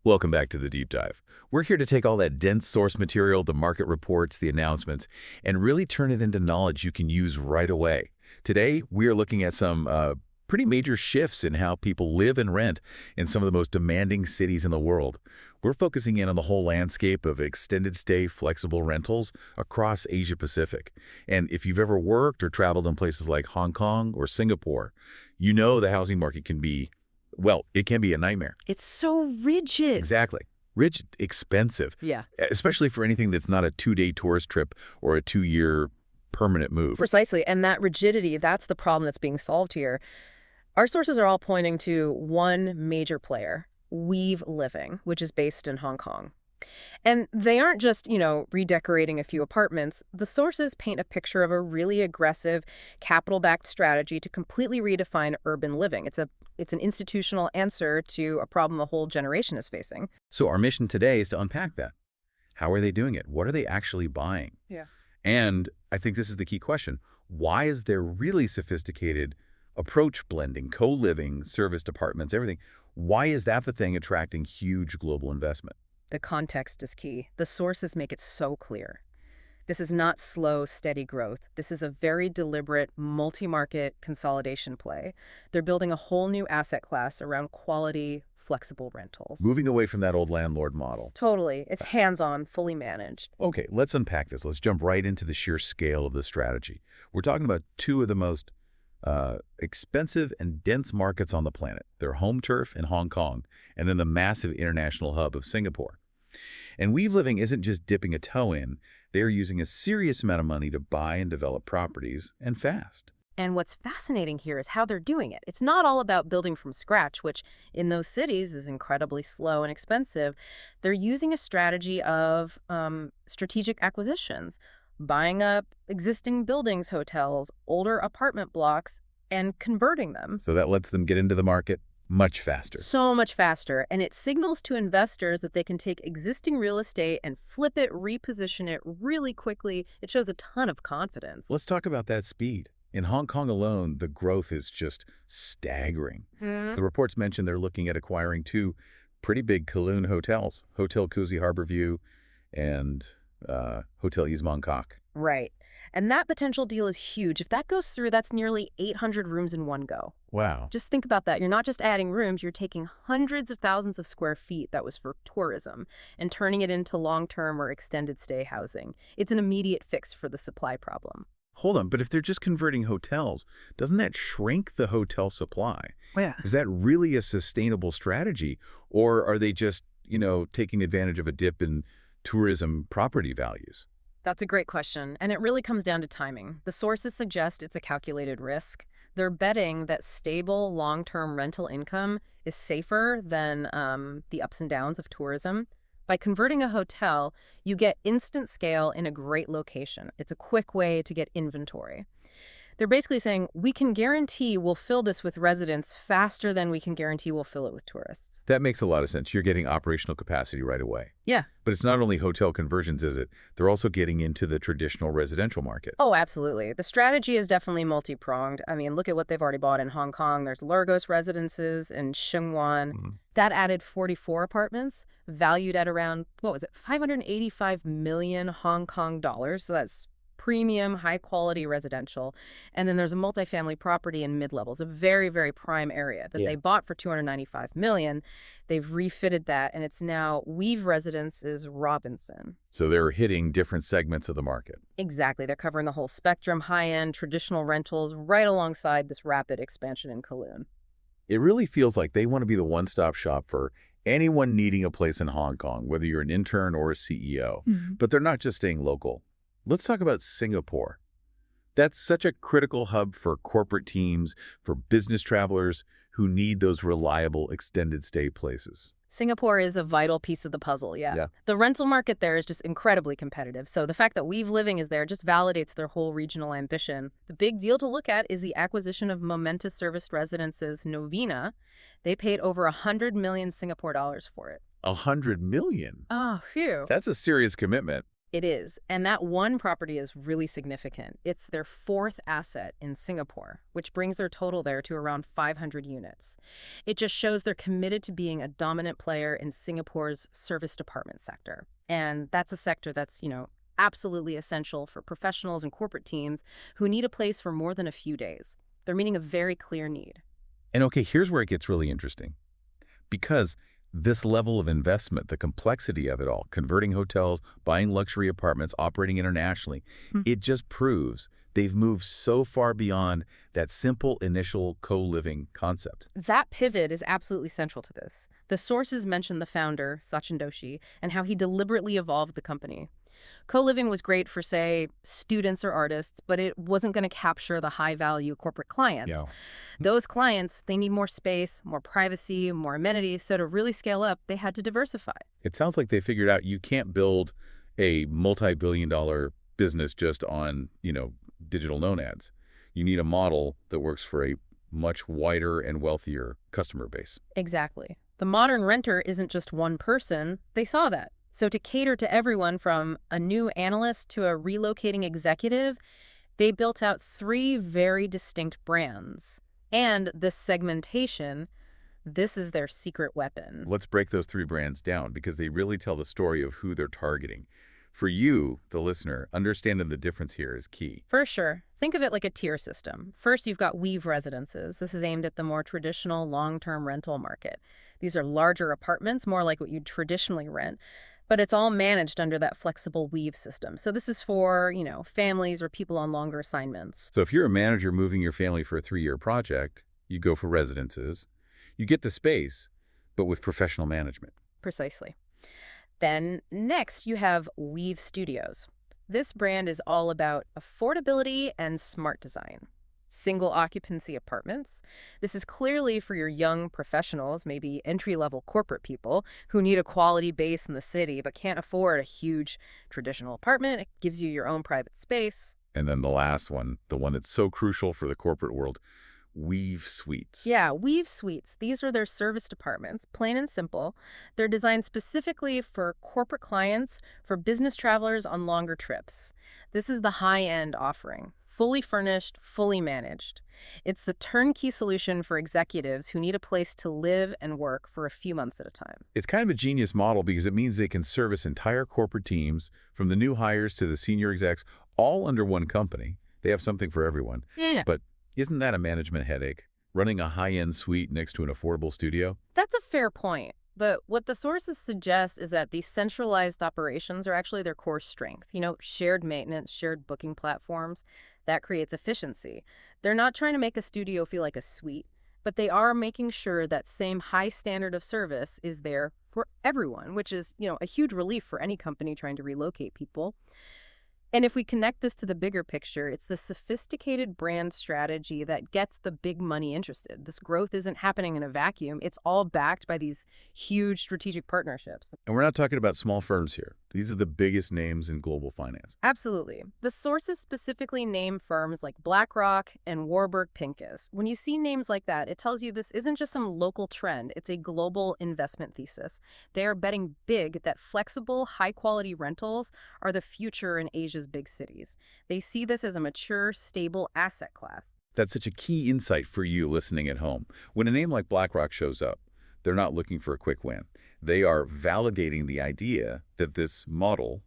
Welcome back to the Deep Dive. We're here to take all that dense source material, the market reports, the announcements, and really turn it into knowledge you can use right away. Today, we are looking at some pretty major shifts in how people live and rent in some of the most demanding cities in the world. We're focusing in on the whole landscape of extended stay flexible rentals across Asia Pacific. And if you've ever worked or traveled in places like Hong Kong or Singapore, you know the housing market can be, well, it can be a nightmare. It's so rigid. Exactly. Rich, expensive. Yeah, Especially for anything that's not a 2-day tourist trip or a 2-year permanent move. precisely. And that rigidity, that's the problem that's being solved here. Our sources are all pointing to one major player, Weave Living, which is based in Hong Kong. And they aren't just, redecorating a few apartments. The sources paint a picture of a really aggressive, capital-backed strategy to completely redefine urban living. It's an institutional answer to a problem a whole generation is facing. So our mission today is to unpack that. How are they doing it? What are they actually buying? Yeah. And I think this is the key question. Why is there really sophisticated approach blending, co-living, serviced apartments, everything? Why is that the thing attracting huge global investment? The context is key. The sources make it so clear. This is not slow, steady growth. This is a very deliberate, multi-market consolidation play. They're building a whole new asset class around quality, flexible rentals. Moving away from that old landlord model. Totally. It's hands-on, fully managed. Okay, let's unpack this. Let's jump right into the sheer scale of the strategy. We're talking about two of the most expensive and dense markets on the planet. Their home turf in Hong Kong, and then the massive international hub of Singapore. And Weave Living isn't just dipping a toe in. They are using a serious amount of money to buy and develop properties, and fast. And what's fascinating here is how they're doing it. It's not all about building from scratch, which in those cities is incredibly slow and expensive. They're using a strategy of strategic acquisitions, buying up existing buildings, hotels, older apartment blocks, and converting them. So that lets them get into the market much faster. So much faster. And it signals to investors that they can take existing real estate and flip it, reposition it really quickly. It shows a ton of confidence. Let's talk about that speed. In Hong Kong alone, the growth is just staggering. The reports mention they're looking at acquiring two pretty big Kowloon hotels, Hotel Cozy Harborview and Hotel East Mongkok. Right. And that potential deal is huge. If that goes through, that's nearly 800 rooms in one go. Wow. Just think about that. You're not just adding rooms, you're taking hundreds of thousands of square feet that was for tourism and turning it into long-term or extended stay housing. It's an immediate fix for the supply problem. Hold on, but if they're just converting hotels, doesn't that shrink the hotel supply? Yeah. Is that really a sustainable strategy? Or are they just, taking advantage of a dip in tourism property values? That's a great question, and it really comes down to timing. The sources suggest it's a calculated risk. They're betting that stable, long-term rental income is safer than the ups and downs of tourism. By converting a hotel, you get instant scale in a great location. It's a quick way to get inventory. They're basically saying, we can guarantee we'll fill this with residents faster than we can guarantee we'll fill it with tourists. That makes a lot of sense. You're getting operational capacity right away. Yeah. But it's not only hotel conversions, is it? They're also getting into the traditional residential market. Oh, absolutely. The strategy is definitely multi-pronged. I mean, look at what they've already bought in Hong Kong. There's Lurgos Residences in Sheungwan. That added 44 apartments, valued at around, 585 million Hong Kong dollars. So that's premium, high-quality residential. And then there's a multifamily property in mid-levels, a very, very prime area that they bought for $295 million. They've refitted that, and it's now Weave Residences Robinson. So they're hitting different segments of the market. Exactly. They're covering the whole spectrum, high-end, traditional rentals, right alongside this rapid expansion in Kowloon. It really feels like they want to be the one-stop shop for anyone needing a place in Hong Kong, whether you're an intern or a CEO. But they're not just staying local. Let's talk about Singapore. That's such a critical hub for corporate teams, for business travelers who need those reliable extended stay places. Singapore is a vital piece of the puzzle, yeah. The rental market there is just incredibly competitive. So the fact that Weave Living is there just validates their whole regional ambition. The big deal to look at is the acquisition of Momentous Serviced Residences Novena. They paid over 100 million Singapore dollars for it. 100 million? Oh, phew. That's a serious commitment. It is. And that one property is really significant. It's their fourth asset in Singapore, which brings their total there to around 500 units. It just shows they're committed to being a dominant player in Singapore's service department sector. And that's a sector that's, absolutely essential for professionals and corporate teams who need a place for more than a few days. They're meeting a very clear need. And okay, here's where it gets really interesting. Because this level of investment, the complexity of it all, converting hotels, buying luxury apartments, operating internationally, it just proves they've moved so far beyond that simple initial co-living concept. That pivot is absolutely central to this. The sources mention the founder, Sachin Doshi, and how he deliberately evolved the company. Co-living was great for, say, students or artists, but it wasn't going to capture the high-value corporate clients. Yeah. Those clients, they need more space, more privacy, more amenities, so to really scale up, they had to diversify. It sounds like they figured out you can't build a multi-billion-dollar business just on, digital nomads. You need a model that works for a much wider and wealthier customer base. Exactly. The modern renter isn't just one person. They saw that. So to cater to everyone from a new analyst to a relocating executive, they built out three very distinct brands. And this segmentation, this is their secret weapon. Let's break those three brands down because they really tell the story of who they're targeting. For you, the listener, understanding the difference here is key. For sure. Think of it like a tier system. First, you've got Weave Residences. This is aimed at the more traditional long-term rental market. These are larger apartments, more like what you'd traditionally rent, but it's all managed under that flexible Weave system. So this is for, families or people on longer assignments. So if you're a manager moving your family for a 3-year project, you go for residences. You get the space, but with professional management. Precisely. Then next, you have Weave Studios. This brand is all about affordability and smart design. Single occupancy apartments. This is clearly for your young professionals, maybe entry-level corporate people who need a quality base in the city but can't afford a huge traditional apartment. It gives you your own private space. And then the last one, the one that's so crucial for the corporate world, Weave Suites. Yeah, Weave Suites. These are their service departments, plain and simple. They're designed specifically for corporate clients, for business travelers on longer trips. This is the high-end offering. Fully furnished, fully managed. It's the turnkey solution for executives who need a place to live and work for a few months at a time. It's kind of a genius model because it means they can service entire corporate teams, from the new hires to the senior execs, all under one company. They have something for everyone. Yeah. But isn't that a management headache, running a high-end suite next to an affordable studio? That's a fair point. But what the sources suggest is that these centralized operations are actually their core strength. Shared maintenance, shared booking platforms. That creates efficiency. They're not trying to make a studio feel like a suite, but they are making sure that same high standard of service is there for everyone, which is, a huge relief for any company trying to relocate people. And if we connect this to the bigger picture, it's the sophisticated brand strategy that gets the big money interested. This growth isn't happening in a vacuum. It's all backed by these huge strategic partnerships. And we're not talking about small firms here. These are the biggest names in global finance. Absolutely. The sources specifically name firms like BlackRock and Warburg Pincus. When you see names like that, it tells you this isn't just some local trend. It's a global investment thesis. They are betting big that flexible, high-quality rentals are the future in Asia's big cities. They see this as a mature, stable asset class. That's such a key insight for you listening at home. When a name like BlackRock shows up, they're not looking for a quick win. They are validating the idea that this model,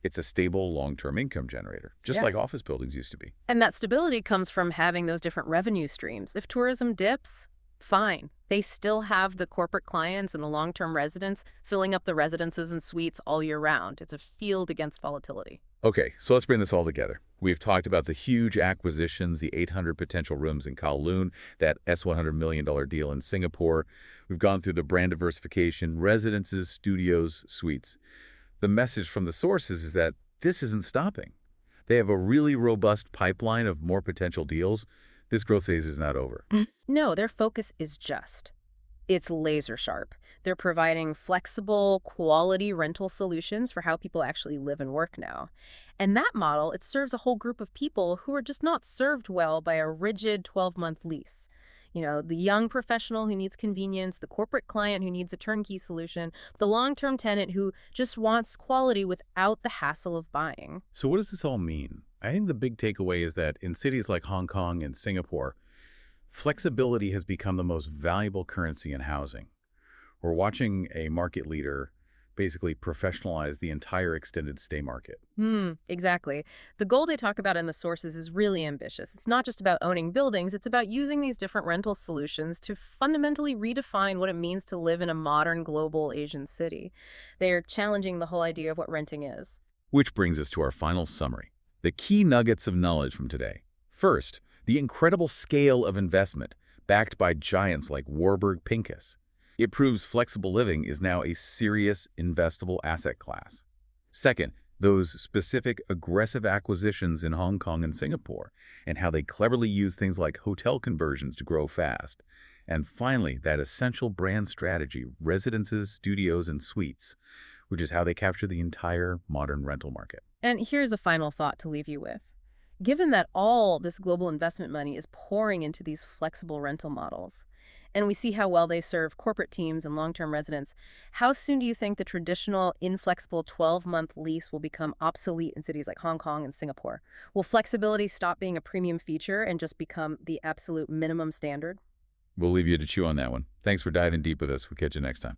it's a stable long-term income generator, just like office buildings used to be. And that stability comes from having those different revenue streams. If tourism dips, fine. They still have the corporate clients and the long-term residents filling up the residences and suites all year round. It's a field against volatility. Okay, so let's bring this all together. We've talked about the huge acquisitions, the 800 potential rooms in Kowloon, that $100 million deal in Singapore. We've gone through the brand diversification, residences, studios, suites. The message from the sources is that this isn't stopping. They have a really robust pipeline of more potential deals. This growth phase is not over. No, their focus is just. It's laser sharp. They're providing flexible, quality rental solutions for how people actually live and work now. And that model, it serves a whole group of people who are just not served well by a rigid 12-month lease. The young professional who needs convenience, the corporate client who needs a turnkey solution, the long-term tenant who just wants quality without the hassle of buying. So what does this all mean? I think the big takeaway is that in cities like Hong Kong and Singapore, flexibility has become the most valuable currency in housing. We're watching a market leader basically professionalize the entire extended stay market. Exactly. The goal they talk about in the sources is really ambitious. It's not just about owning buildings, it's about using these different rental solutions to fundamentally redefine what it means to live in a modern global Asian city. They're challenging the whole idea of what renting is. Which brings us to our final summary, the key nuggets of knowledge from today. First, the incredible scale of investment, backed by giants like Warburg Pincus. It proves flexible living is now a serious investable asset class. Second, those specific aggressive acquisitions in Hong Kong and Singapore, and how they cleverly use things like hotel conversions to grow fast. And finally, that essential brand strategy, residences, studios, and suites, which is how they capture the entire modern rental market. And here's a final thought to leave you with. Given that all this global investment money is pouring into these flexible rental models, and we see how well they serve corporate teams and long-term residents, how soon do you think the traditional inflexible 12-month lease will become obsolete in cities like Hong Kong and Singapore? Will flexibility stop being a premium feature and just become the absolute minimum standard? We'll leave you to chew on that one. Thanks for diving deep with us. We'll catch you next time.